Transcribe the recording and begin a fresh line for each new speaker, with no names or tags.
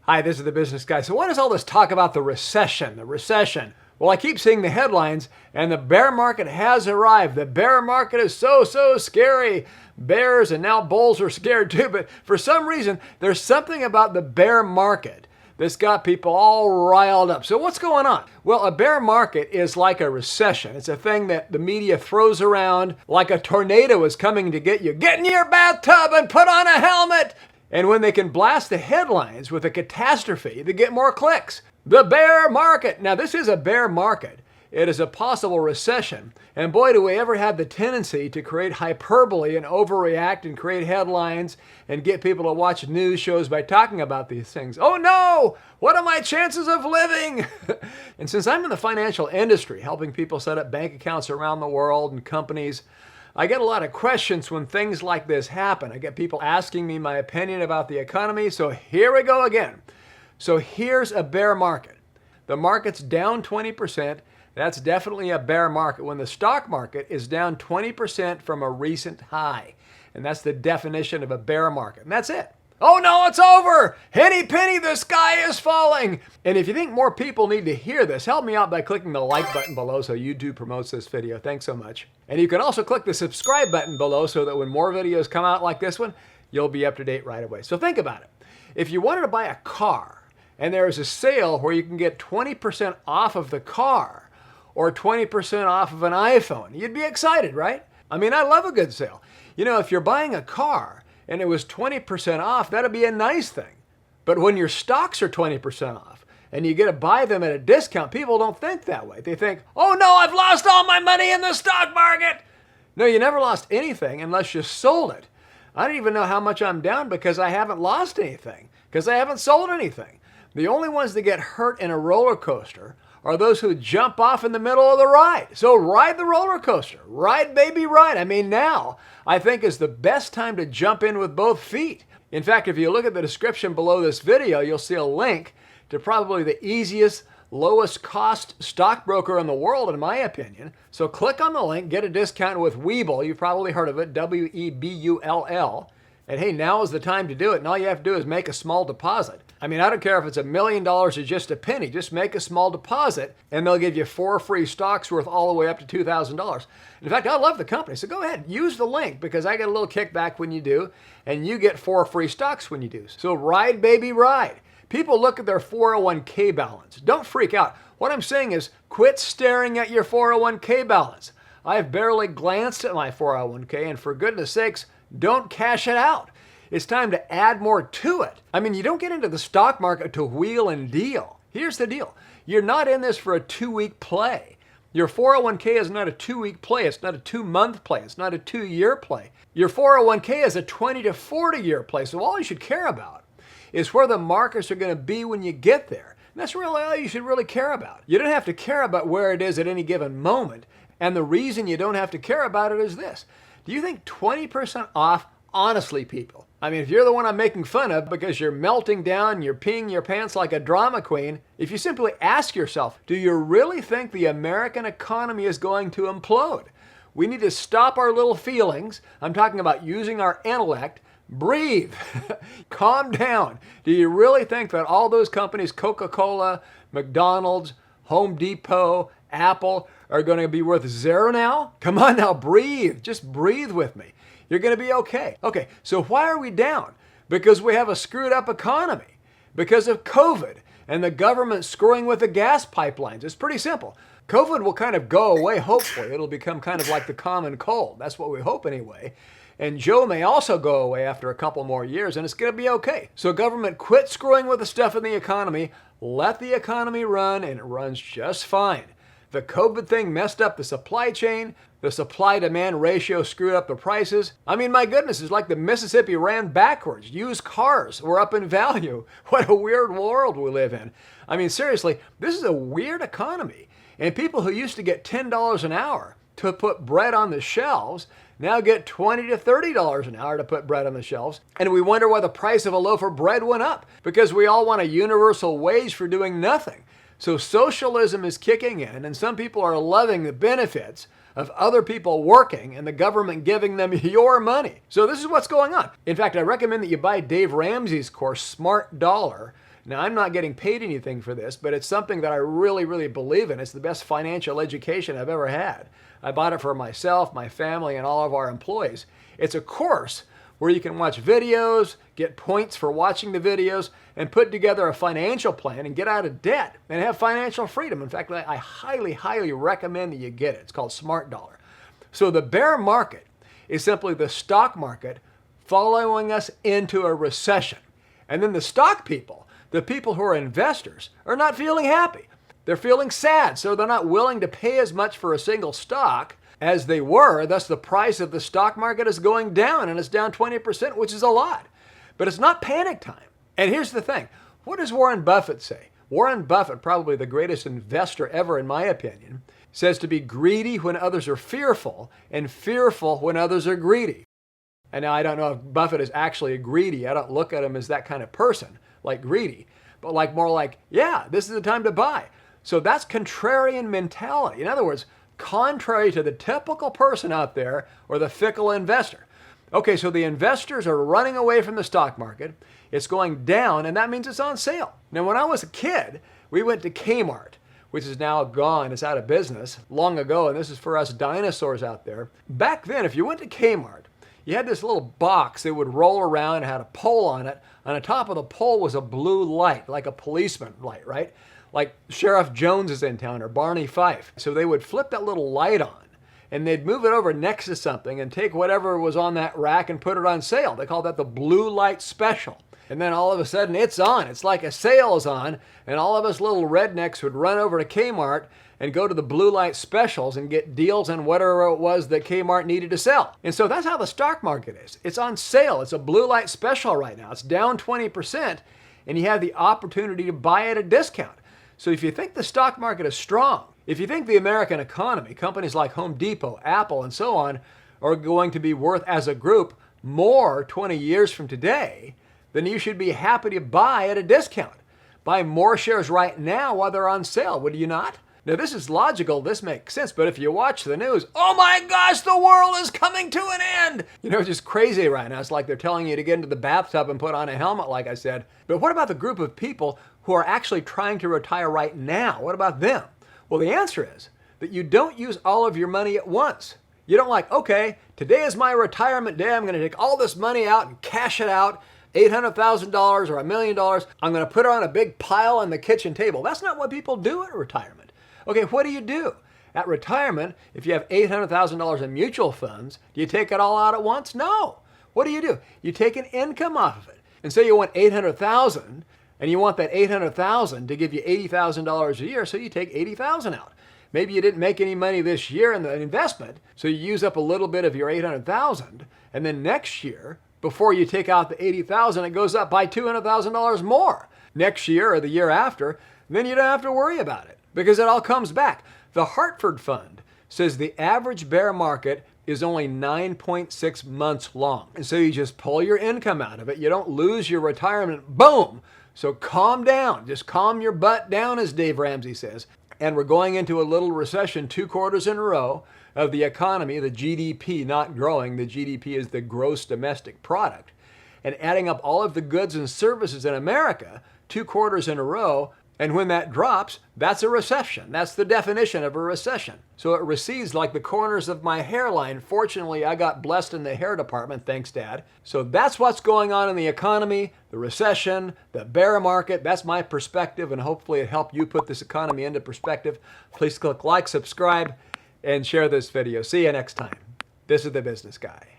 Hi, this is the Business Guy. So what is all this talk about the recession? The recession. Well, I keep seeing the headlines, and the bear market has arrived. The bear market is so scary. Bears and now bulls are scared too, but for some reason, there's something about the bear market that's got people all riled up. So what's going on? Well, a bear market is like a recession. It's a thing that the media throws around like a tornado is coming to get you. Get in your bathtub and put on a helmet. And when they can blast the headlines with a catastrophe, they get more clicks. The bear market. Now, this is a bear market. It is a possible recession. And boy, do we ever have the tendency to create hyperbole and overreact and create headlines and get people to watch news shows by talking about these things. Oh no! What are my chances of living? And since I'm in the financial industry, helping people set up bank accounts around the world and companies, I get a lot of questions when things like this happen. I get people asking me my opinion about the economy. So here we go again. So here's a bear market. The market's down 20%. That's definitely a bear market when the stock market is down 20% from a recent high. And that's the definition of a bear market. And that's it. Oh no, it's over! Henny penny, the sky is falling! And if you think more people need to hear this, help me out by clicking the like button below so YouTube promotes this video. Thanks so much. And you can also click the subscribe button below so that when more videos come out like this one, you'll be up to date right away. So think about it. If you wanted to buy a car and there is a sale where you can get 20% off of the car or 20% off of an iPhone, you'd be excited, right? I mean, I love a good sale. You know, if you're buying a car and it was 20% off, that'd be a nice thing. But when your stocks are 20% off and you get to buy them at a discount, people don't think that way. They think, oh no, I've lost all my money in the stock market. No, you never lost anything unless you sold it. I don't even know how much I'm down because I haven't lost anything, because I haven't sold anything. The only ones that get hurt in a roller coaster are those who jump off in the middle of the ride. So ride the roller coaster. Ride, baby, ride. I mean, now I think is the best time to jump in with both feet. In fact, if you look at the description below this video, you'll see a link to probably the easiest, lowest cost stockbroker in the world, in my opinion. So click on the link, get a discount with Webull. You've probably heard of it, Webull. And hey, now is the time to do it. And all you have to do is make a small deposit. I mean, I don't care if it's $1 million or just a penny. Just make a small deposit and they'll give you 4 free stocks worth all the way up to $2,000. In fact, I love the company. So go ahead, use the link because I get a little kickback when you do and you get 4 free stocks when you do. So ride, baby, ride. People look at their 401k balance. Don't freak out. What I'm saying is quit staring at your 401k balance. I've barely glanced at my 401k and for goodness sakes, don't cash it out. It's time to add more to it. I mean, you don't get into the stock market to wheel and deal. Here's the deal. You're not in this for a 2-week play. Your 401k is not a 2-week play. It's not a 2-month play. It's not a 2-year play. Your 401k is a 20 to 40-year play. So all you should care about is where the markets are going to be when you get there. And that's really all you should really care about. You don't have to care about where it is at any given moment. And the reason you don't have to care about it is this. Do you think 20% off, honestly, people? I mean, if you're the one I'm making fun of because you're melting down, you're peeing your pants like a drama queen, if you simply ask yourself, do you really think the American economy is going to implode? We need to stop our little feelings. I'm talking about using our intellect. Breathe. Calm down. Do you really think that all those companies, Coca-Cola, McDonald's, Home Depot, Apple, are going to be worth 0 now? Come on now, breathe. Just breathe with me. You're going to be okay. Okay, so why are we down? Because we have a screwed up economy. Because of COVID and the government screwing with the gas pipelines. It's pretty simple. COVID will kind of go away, hopefully. It'll become kind of like the common cold. That's what we hope anyway. And Joe may also go away after a couple more years, and it's going to be okay. So government, quit screwing with the stuff in the economy. Let the economy run, and it runs just fine. The COVID thing messed up the supply chain. The supply-demand ratio screwed up the prices. I mean, my goodness, it's like the Mississippi ran backwards. Used cars were up in value. What a weird world we live in. I mean, seriously, this is a weird economy. And people who used to get $10 an hour to put bread on the shelves now get $20 to $30 an hour to put bread on the shelves. And we wonder why the price of a loaf of bread went up. Because we all want a universal wage for doing nothing. So socialism is kicking in, and some people are loving the benefits of other people working and the government giving them your money. So this is what's going on. In fact, I recommend that you buy Dave Ramsey's course, Smart Dollar. Now, I'm not getting paid anything for this, but it's something that I really, really believe in. It's the best financial education I've ever had. I bought it for myself, my family, and all of our employees. It's a course where you can watch videos, get points for watching the videos, and put together a financial plan and get out of debt and have financial freedom. In fact, I highly, highly recommend that you get it. It's called Smart Dollar. So the bear market is simply the stock market following us into a recession. And then the stock people, the people who are investors, are not feeling happy. They're feeling sad, so they're not willing to pay as much for a single stock as they were. Thus, the price of the stock market is going down, and it's down 20%, which is a lot. But it's not panic time. And here's the thing. What does Warren Buffett say? Warren Buffett, probably the greatest investor ever in my opinion, says to be greedy when others are fearful and fearful when others are greedy. And now I don't know if Buffett is actually greedy. I don't look at him as that kind of person, like greedy, but like more like, yeah, this is the time to buy. So that's contrarian mentality. In other words, contrary to the typical person out there or the fickle investor. Okay, so the investors are running away from the stock market. It's going down, and that means it's on sale. Now, when I was a kid, we went to Kmart, which is now gone. It's out of business long ago, and this is for us dinosaurs out there. Back then, if you went to Kmart, you had this little box that would roll around and had a pole on it. On the top of the pole was a blue light, like a policeman light, right? Like Sheriff Jones is in town or Barney Fife. So they would flip that little light on and they'd move it over next to something and take whatever was on that rack and put it on sale. They called that the blue light special. And then all of a sudden it's on. It's like a sale is on, and all of us little rednecks would run over to Kmart and go to the blue light specials and get deals on whatever it was that Kmart needed to sell. And so that's how the stock market is. It's on sale. It's a blue light special right now. It's down 20%, and you have the opportunity to buy at a discount. So if you think the stock market is strong, if you think the American economy, companies like Home Depot, Apple, and so on, are going to be worth as a group more 20 years from today, then you should be happy to buy at a discount. Buy more shares right now while they're on sale, would you not? Now, this is logical. This makes sense. But if you watch the news, oh my gosh, the world is coming to an end. You know, it's just crazy right now. It's like they're telling you to get into the bathtub and put on a helmet, like I said. But what about the group of people who are actually trying to retire right now? What about them? Well, the answer is that you don't use all of your money at once. You don't like, okay, today is my retirement day. I'm going to take all this money out and cash it out. $800,000 or $1 million. I'm going to put it on a big pile on the kitchen table. That's not what people do at retirement. Okay, what do you do? At retirement, if you have $800,000 in mutual funds, do you take it all out at once? No. What do? You take an income off of it. And say you want $800,000 and you want that $800,000 to give you $80,000 a year, so you take $80,000 out. Maybe you didn't make any money this year in the investment, so you use up a little bit of your $800,000, and then next year, before you take out the $80,000, it goes up by $200,000 more. Next year or the year after, then you don't have to worry about it because it all comes back. The Hartford Fund says the average bear market is only 9.6 months long. And so you just pull your income out of it. You don't lose your retirement. Boom. So calm down. Just calm your butt down, as Dave Ramsey says. And we're going into a little recession 2 quarters in a row of the economy, the GDP not growing. The GDP is the gross domestic product. And adding up all of the goods and services in America 2 quarters in a row, and when that drops, that's a recession. That's the definition of a recession. So it recedes like the corners of my hairline. Fortunately, I got blessed in the hair department, thanks, Dad. So that's what's going on in the economy, the recession, the bear market. That's my perspective, and hopefully it helped you put this economy into perspective. Please click like, subscribe, and share this video. See you next time. This is The Business Guy.